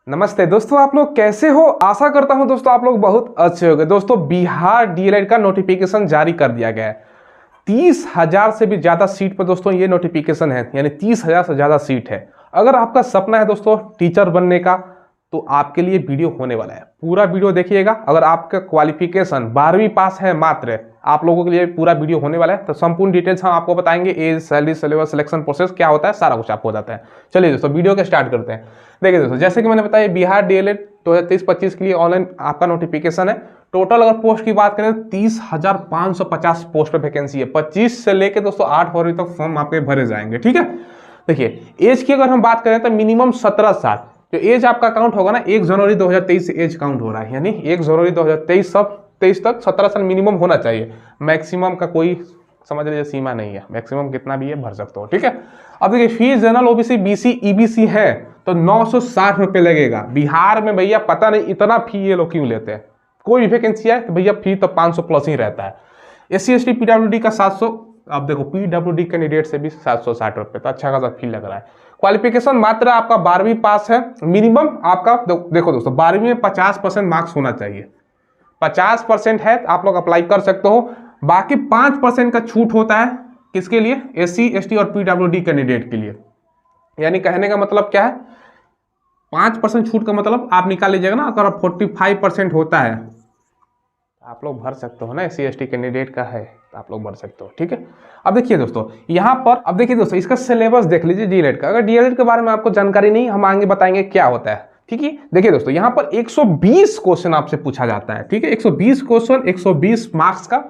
नमस्ते दोस्तों, आप लोग कैसे हो। आशा करता हूं दोस्तों आप लोग बहुत अच्छे होंगे। दोस्तों बिहार डीएलएड का नोटिफिकेशन जारी कर दिया गया है। 30,000 से भी ज़्यादा सीट पर दोस्तों ये नोटिफिकेशन है, यानी 30,000 से ज़्यादा सीट है। अगर आपका सपना है दोस्तों टीचर बनने का तो आपके लिए वीडियो होने वाला है। पूरा वीडियो देखिएगा। अगर आपका क्वालिफिकेशन 12वीं पास है मात्र, आप लोगों के लिए पूरा वीडियो होने वाला है। तो संपूर्ण डिटेल्स हम आपको बताएंगे, age, salary, syllabus, selection process क्या होता है, सारा कुछ आपको बताता है। चलिए दोस्तों वीडियो के स्टार्ट करते हैं। देखिए दोस्तों, जैसे कि मैंने बताया बिहार डीएलएड 2023-25 के लिए ऑनलाइन आपका नोटिफिकेशन है। टोटल अगर पोस्ट की बात करें तो 30,550 पोस्ट पर वैकेंसी है। 25 से लेकर दोस्तों 8 फरवरी तक फॉर्म आपके भरे जाएंगे। ठीक है, देखिए एज की अगर हम बात करें तो मिनिमम 17 साल जो एज आपका काउंट होगा ना, 1 जनवरी 2023 से एज काउंट हो रहा है, यानी 1 जनवरी 2023 तक 17 साल मिनिमम होना चाहिए। मैक्सिमम का कोई समझ लीजिए सीमा नहीं है, मैक्सिमम कितना भी है भर सकते हो। ठीक है, अब देखिए fees general OBC BC EBC है तो 960 रुपये लगेगा। बिहार में भैया पता नहीं इतना फी ये लोग क्यों लेते हैं। कोई भी वैकेंसी है तो भैया फी तो 500 प्लस ही रहता है। SC ST PWD का 700, अब देखो PWD कैंडिडेट से भी 760 रुपये, तो अच्छा खासा फी लग रहा है। क्वालिफिकेशन मात्र आपका 12वीं पास है। मिनिमम आपका देखो दोस्तों 12वीं में 50% मार्क्स होना चाहिए। 50% है तो आप लोग अप्लाई कर सकते हो। बाकी 5% का छूट होता है किसके लिए, SC ST और PWD कैंडिडेट के लिए। यानी कहने का मतलब क्या है, 5% छूट का मतलब आप निकाल लीजिएगा ना। अगर 45% होता है आप लोग भर सकते हो ना, SC ST कैंडिडेट का है तो आप लोग भर सकते हो। ठीक है, अब देखिए दोस्तों यहाँ पर, अब देखिए दोस्तों इसका सिलेबस देख लीजिए डीएलएड का। अगर डीएलएड के बारे में आपको जानकारी नहीं, हम आगे बताएंगे क्या होता है। ठीक है, देखिए दोस्तों यहाँ पर 120 क्वेश्चन आपसे पूछा जाता है। ठीक है, 120 क्वेश्चन, 120 मार्क्स का।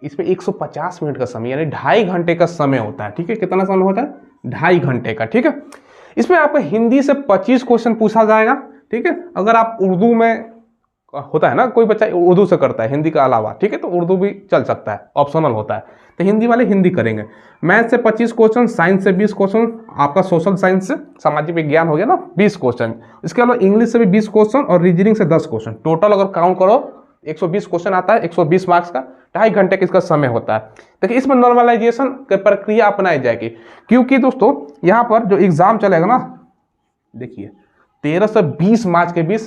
इसमें 150 मिनट का समय यानी 2.5 घंटे का समय होता है। ठीक है, कितना समय होता है, 2.5 घंटे का। ठीक है, इसमें आपको हिंदी से 25 क्वेश्चन पूछा जाएगा। ठीक है, अगर आप उर्दू में होता है ना, कोई बच्चा उर्दू से करता है हिंदी का अलावा, ठीक है, तो उर्दू भी चल सकता है, ऑप्शनल होता है, तो हिंदी वाले हिंदी करेंगे। मैथ से 25 क्वेश्चन, साइंस से 20 क्वेश्चन, आपका सोशल साइंस से सामाजिक विज्ञान हो गया ना 20 क्वेश्चन। इसके अलावा इंग्लिश से भी 20 क्वेश्चन और रीजनिंग से 10 क्वेश्चन। टोटल अगर काउंट करो 120 क्वेश्चन आता है, 120 मार्क्स का, 2.5 घंटे का इसका समय होता है। देखिए इसमें नॉर्मलाइजेशन की प्रक्रिया अपनाई जाएगी, क्योंकि दोस्तों यहाँ पर जो एग्जाम चलेगा ना, देखिए 13 से 20 मार्च के बीच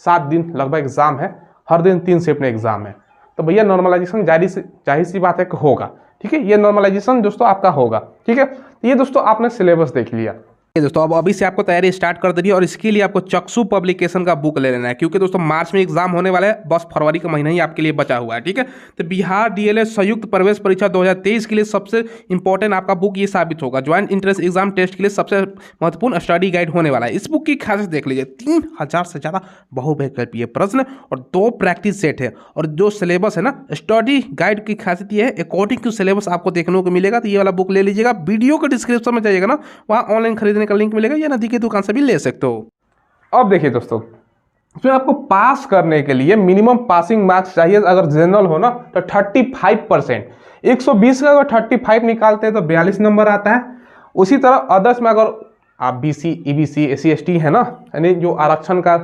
7 दिन लगभग एग्जाम है। हर दिन 3 शिफ्ट में एग्जाम है, तो भैया नॉर्मलाइजेशन जाहिर सी बात है कि होगा। ठीक है, ये नॉर्मलाइजेशन दोस्तों आपका होगा। ठीक है, ये दोस्तों आपने सिलेबस देख लिया। दोस्तों अब अभी से आपको तैयारी स्टार्ट कर दे रही है, और इसके लिए आपको चक्षु पब्लिकेशन का बुक ले लेना है, क्योंकि दोस्तों मार्च में एग्जाम होने वाला है, बस फरवरी का महीना ही आपके लिए बचा हुआ है। ठीक है, तो बिहार डीएलएड संयुक्त प्रवेश परीक्षा 2023 के लिए सबसे इंपॉर्टेंट आपका बुक ये साबित होगा। ज्वाइंट इंट्रेंस एग्जाम टेस्ट के लिए सबसे महत्वपूर्ण स्टडी गाइड होने वाला है। इस बुक की खासियत देख लीजिए, 3000 से ज़्यादा बहुविकल्पीय प्रश्न और 2 प्रैक्टिस सेट है। और जो सिलेबस है ना, स्टडी गाइड की खासियत ये है, अकॉर्डिंग टू सिलेबस आपको देखने को मिलेगा। तो ये वाला बुक ले लीजिएगा। वीडियो के डिस्क्रिप्शन में जाइएगा ना, वहाँ ऑनलाइन खरीदने का लिंक मिलेगा, या नदी की दुकान से भी ले सकते हो। अब देखिए दोस्तों, इसमें आपको पास करने के लिए मिनिमम पासिंग मार्क्स चाहिए। अगर जनरल हो ना तो 35%, 120 का अगर 35 निकालते हैं तो 42 नंबर आता है। उसी तरह अदर्स में अगर आप BC EBC SC ST है ना, यानी जो आरक्षण का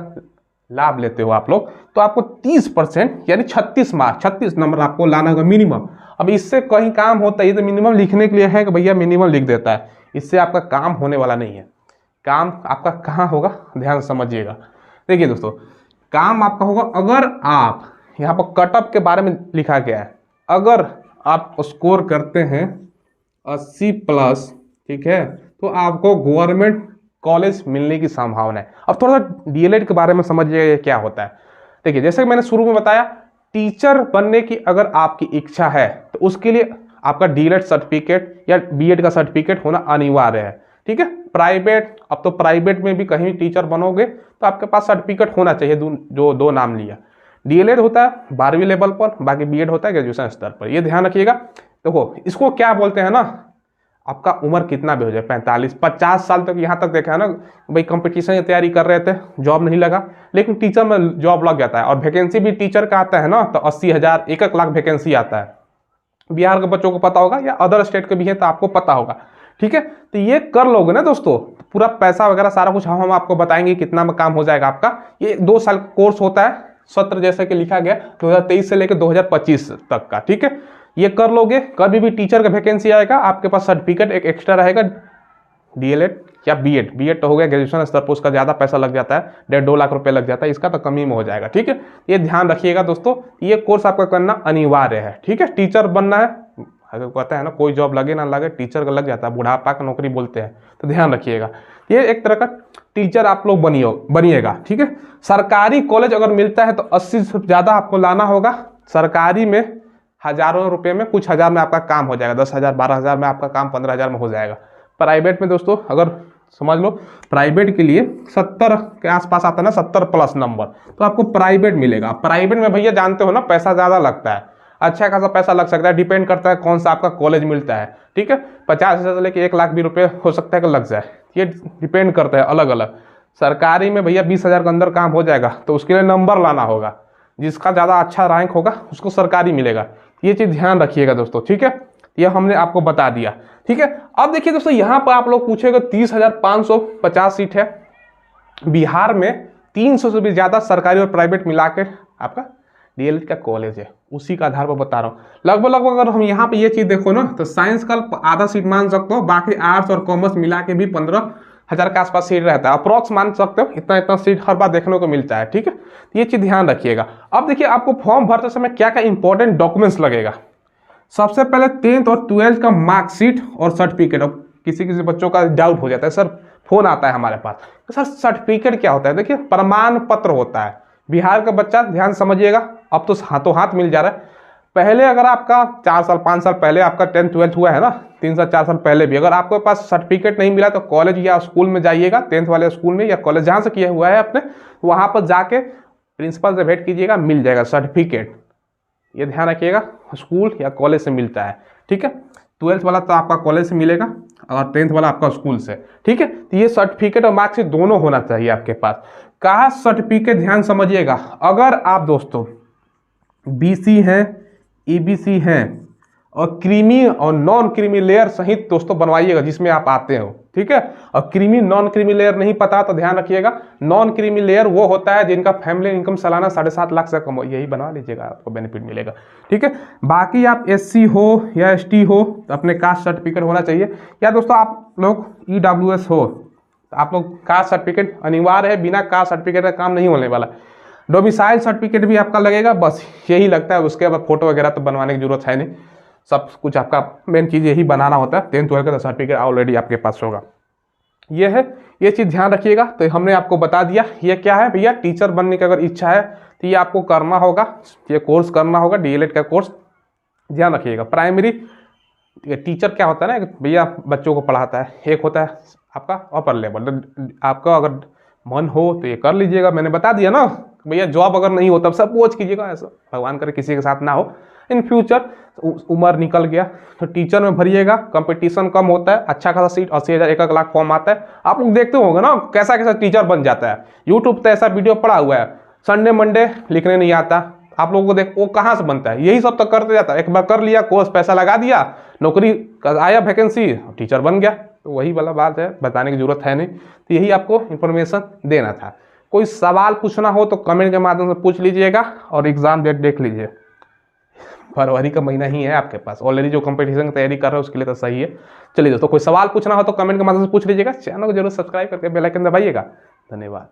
लाभ लेते हो आप लोग, तो आपको 30% यानी 36 नंबर आपको लाना होगा मिनिमम। अब इससे कहीं काम होता है, ये तो मिनिमम लिखने के लिए है कि भैया मिनिमम लिख देता है, इससे आपका काम होने वाला नहीं है। काम आपका कहाँ होगा, ध्यान समझिएगा। देखिए दोस्तों, काम आपका होगा अगर आप यहाँ पर कटअप के बारे में लिखा गया है, अगर आप स्कोर करते हैं 80+, ठीक है, तो आपको गवर्नमेंट कॉलेज मिलने की संभावना है। अब थोड़ा सा डीएलएड के बारे में समझिए क्या होता है। देखिए जैसे मैंने शुरू में बताया, टीचर बनने की अगर आपकी इच्छा है तो उसके लिए आपका डीएलएड सर्टिफिकेट या बीएड का सर्टिफिकेट होना अनिवार्य है। ठीक है, प्राइवेट, अब तो प्राइवेट में भी कहीं टीचर बनोगे तो आपके पास सर्टिफिकेट होना चाहिए। जो 2 नाम लिया, डीएलएड होता है 12वीं लेवल पर, बाकी बीएड होता है ग्रेजुएशन स्तर पर। ये ध्यान रखिएगा। देखो इसको क्या बोलते हैं ना, आपका उम्र कितना भी हो जाए, 45-50 साल तक, यहाँ तक देखा है ना भाई, कंपटीशन की तैयारी कर रहे थे, जॉब नहीं लगा, लेकिन टीचर में जॉब लग जाता है। और वैकेंसी भी टीचर का आता है ना, तो 80,000 1 लाख वैकेंसी आता है। बिहार के बच्चों को पता होगा, या अदर स्टेट के भी है तो आपको पता होगा। ठीक है, तो ये कर लोगे ना दोस्तों, पूरा पैसा वगैरह सारा कुछ हम आपको बताएंगे कितना में काम हो जाएगा आपका। ये 2 साल कोर्स होता है, सत्र जैसे कि लिखा गया 2023 से लेकर 2025 तक का। ठीक है, ये कर लोगे, कभी भी टीचर का वैकेंसी आएगा आपके पास सर्टिफिकेट एक एक्स्ट्रा रहेगा, डीएलएड या बीएड तो हो गया ग्रेजुएशन स्तर पर, उसका ज़्यादा पैसा लग जाता है, 1.5-2 लाख रुपए लग जाता है, इसका तो कम ही में हो जाएगा। ठीक है, ये ध्यान रखिएगा दोस्तों, ये कोर्स आपका करना अनिवार्य है। ठीक है, टीचर बनना है, अगर कहता है ना कोई जॉब लगे ना लगे, टीचर का लग जाता है, बुढ़ापा का नौकरी बोलते हैं, तो ध्यान रखिएगा, ये एक तरह का टीचर आप लोग बनिएगा। ठीक है, सरकारी कॉलेज अगर मिलता है तो 80 से ज़्यादा आपको लाना होगा। सरकारी में हज़ारों रुपए में, कुछ हज़ार में आपका काम हो जाएगा, 10,000 12,000 में आपका काम 15,000 में हो जाएगा। प्राइवेट में दोस्तों अगर समझ लो, प्राइवेट के लिए 70 के आसपास आता है ना, 70 प्लस नंबर, तो आपको प्राइवेट मिलेगा। प्राइवेट में भैया जानते हो ना पैसा ज़्यादा लगता है, अच्छा खासा पैसा लग सकता है, डिपेंड करता है कौन सा आपका कॉलेज मिलता है। ठीक है, 50,000 से लेकर 1 लाख भी रुपये हो सकता है कि लग जाए, ये डिपेंड करता है अलग अलग। सरकारी में भैया 20,000 के अंदर काम हो जाएगा, तो उसके लिए नंबर लाना होगा, जिसका ज़्यादा अच्छा रैंक होगा उसको सरकारी मिलेगा। ये चीज़ ध्यान रखिएगा दोस्तों। ठीक है, ये हमने आपको बता दिया। ठीक है, अब देखिए दोस्तों, यहाँ पर आप लोग पूछेगा 30,550 सीट है बिहार में, 300 से भी ज़्यादा सरकारी और प्राइवेट मिला के आपका डीएलएड का कॉलेज है, उसी का आधार पर बता रहा हूँ। लगभग अगर हम यहाँ पे ये चीज़ देखो ना, तो साइंस का आधा सीट मान सकते हो, बाकी आर्ट्स और कॉमर्स मिला के भी 15,000 के आसपास सीट रहता है, अप्रॉक्स मान सकते हो, इतना सीट हर बार देखने को मिलता है। ठीक है, ये चीज़ ध्यान रखिएगा। अब देखिए, आपको फॉर्म भरते समय क्या क्या इंपॉर्टेंट डॉक्यूमेंट्स लगेगा। सबसे पहले 10th और 12th का मार्कशीट और सर्टिफिकेट। अब किसी बच्चों का डाउट हो जाता है, सर फोन आता है हमारे पास, तो सर सर्टिफिकेट क्या होता है? देखिए, प्रमाण पत्र होता है। बिहार का बच्चा ध्यान समझिएगा, अब तो हाथों हाथ मिल जा रहा है। पहले अगर आपका 4 साल 5 साल पहले आपका 10th 12th हुआ है ना, 3 साल 4 साल पहले भी अगर आपके पास सर्टिफिकेट नहीं मिला, तो कॉलेज या स्कूल में जाइएगा, 10th वाले स्कूल में या कॉलेज जहाँ से किया हुआ है अपने, वहाँ पर जाके प्रिंसिपल से भेंट कीजिएगा, मिल जाएगा सर्टिफिकेट। ये ध्यान रखिएगा, स्कूल या कॉलेज से मिलता है। ठीक है, 12th वाला तो आपका कॉलेज से मिलेगा और 10th वाला आपका स्कूल से। ठीक है, तो ये सर्टिफिकेट और मार्कशीट दोनों होना चाहिए आपके पास। कास्ट सर्टिफिकेट ध्यान समझिएगा, अगर आप दोस्तों बीसी हैं, ईबीसी हैं और क्रीमी और नॉन क्रीमी लेयर सहित दोस्तों बनवाइएगा जिसमें आप आते हो। ठीक है, और क्रीमी नॉन क्रीमी लेयर नहीं पता तो ध्यान रखिएगा, नॉन क्रीमी लेयर वो होता है जिनका फैमिली इनकम सालाना 7.5 लाख से कम हो, यही बनवा लीजिएगा, आपको बेनिफिट मिलेगा। ठीक है, बाकी आप एससी हो या एसटी हो तो अपने कास्ट सर्टिफिकेट होना चाहिए, या दोस्तों आप लोग ईडब्ल्यूएस हो तो आप लोग कास्ट सर्टिफिकेट अनिवार्य है, बिना कास्ट सर्टिफिकेट का काम नहीं होने वाला। डोमिसाइल सर्टिफिकेट भी आपका लगेगा, बस यही लगता है, उसके बाद फोटो वगैरह तो बनवाने की जरूरत है नहीं, सब कुछ आपका मेन चीज़ यही बनाना होता है। 10th 12th का सर्टिफिकेट ऑलरेडी आपके पास होगा। ये है, ये चीज़ ध्यान रखिएगा। तो हमने आपको बता दिया, ये क्या है भैया, टीचर बनने की अगर इच्छा है तो ये आपको करना होगा, ये कोर्स करना होगा, डीएलएड का कोर्स। ध्यान रखिएगा, प्राइमरी टीचर क्या होता है ना भैया, बच्चों को पढ़ाता है। एक होता है आपका अपर लेवल, तो आपका अगर मन हो तो ये कर लीजिएगा, मैंने बता दिया ना भैया। जॉब अगर नहीं हो तब सपोज कीजिएगा, ऐसा भगवान करे किसी के साथ ना हो, इन फ्यूचर उम्र निकल गया तो टीचर में भरिएगा, कंपटीशन कम होता है, अच्छा खासा सीट 80,000 1 लाख फॉर्म आता है। आप लोग देखते होंगे ना कैसा कैसा टीचर बन जाता है, यूट्यूब पे ऐसा वीडियो पड़ा हुआ है, संडे मंडे लिखने नहीं आता, आप लोगों को देख वो कहाँ से बनता है, यही सब तो करते जाता है। एक बार कर लिया कोर्स, पैसा लगा दिया, नौकरी आया वैकेंसी, टीचर बन गया। तो वही वाला बात है, बताने की जरूरत है नहीं। तो यही आपको इन्फॉर्मेशन देना था। कोई सवाल पूछना हो तो कमेंट के माध्यम से पूछ लीजिएगा, और एग्जाम डेट देख लीजिए, फरवरी का महीना ही है आपके पास, ऑलरेडी जो कंपटीशन की तैयारी कर रहे हो उसके लिए तो सही है। चलिए दोस्तों, कोई सवाल पूछना हो तो कमेंट के माध्यम से पूछ लीजिएगा, चैनल को जरूर सब्सक्राइब करके बेल आइकन दबाइएगा। धन्यवाद।